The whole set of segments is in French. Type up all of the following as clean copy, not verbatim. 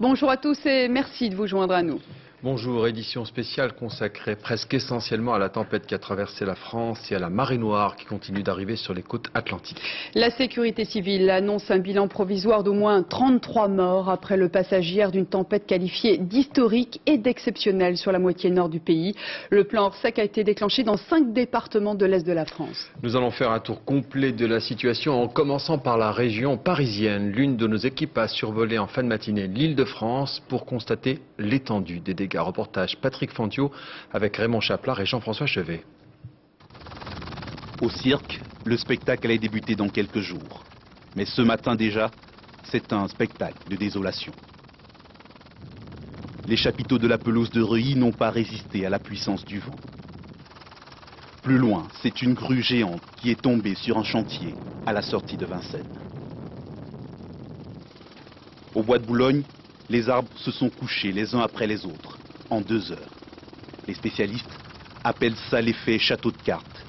Bonjour à tous et merci de vous joindre à nous. Bonjour, édition spéciale consacrée presque essentiellement à la tempête qui a traversé la France et à la marée noire qui continue d'arriver sur les côtes atlantiques. La sécurité civile annonce un bilan provisoire d'au moins 33 morts après le passage hier d'une tempête qualifiée d'historique et d'exceptionnelle sur la moitié nord du pays. Le plan Orsec a été déclenché dans 5 départements de l'Est de la France. Nous allons faire un tour complet de la situation en commençant par la région parisienne. L'une de nos équipes a survolé en fin de matinée l'Île-de-France pour constater l'étendue des dégâts. Reportage Patrick Fantio avec Raymond Chaplard et Jean-François Chevet. Au cirque, le spectacle allait débuter dans quelques jours. Mais ce matin déjà, c'est un spectacle de désolation. Les chapiteaux de la pelouse de Reuilly n'ont pas résisté à la puissance du vent. Plus loin, c'est une grue géante qui est tombée sur un chantier à la sortie de Vincennes. Au bois de Boulogne, les arbres se sont couchés les uns après les autres, en 2 heures. Les spécialistes appellent ça l'effet château de cartes.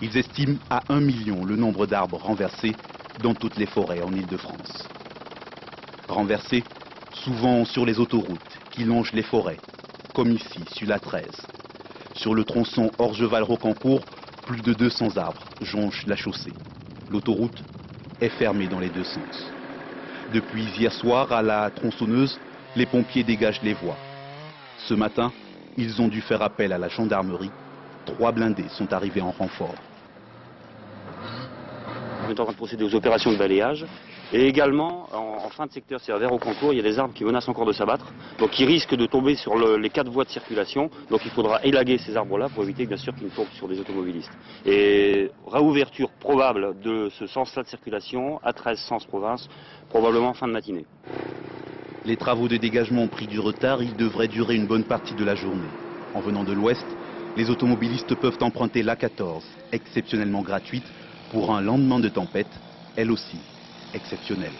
Ils estiment à 1 million le nombre d'arbres renversés dans toutes les forêts en Île-de-France. Renversés souvent sur les autoroutes qui longent les forêts, comme ici sur la 13. Sur le tronçon Orgeval-Rocancourt, plus de 200 arbres jonchent la chaussée. L'autoroute est fermée dans les 2 sens. Depuis hier soir, à la tronçonneuse, les pompiers dégagent les voies. Ce matin, ils ont dû faire appel à la gendarmerie. 3 blindés sont arrivés en renfort. On est en train de procéder aux opérations de balayage. Et également, en fin de secteur, c'est-à-dire vers Rocancourt, il y a des arbres qui menacent encore de s'abattre, donc qui risquent de tomber sur les 4 voies de circulation. Donc il faudra élaguer ces arbres-là pour éviter bien sûr qu'ils ne tombent sur des automobilistes. Et réouverture probable de ce sens-là de circulation à 13 sens province, probablement en fin de matinée. Les travaux de dégagement ont pris du retard, ils devraient durer une bonne partie de la journée. En venant de l'ouest, les automobilistes peuvent emprunter l'A14, exceptionnellement gratuite, pour un lendemain de tempête, elle aussi exceptionnelle.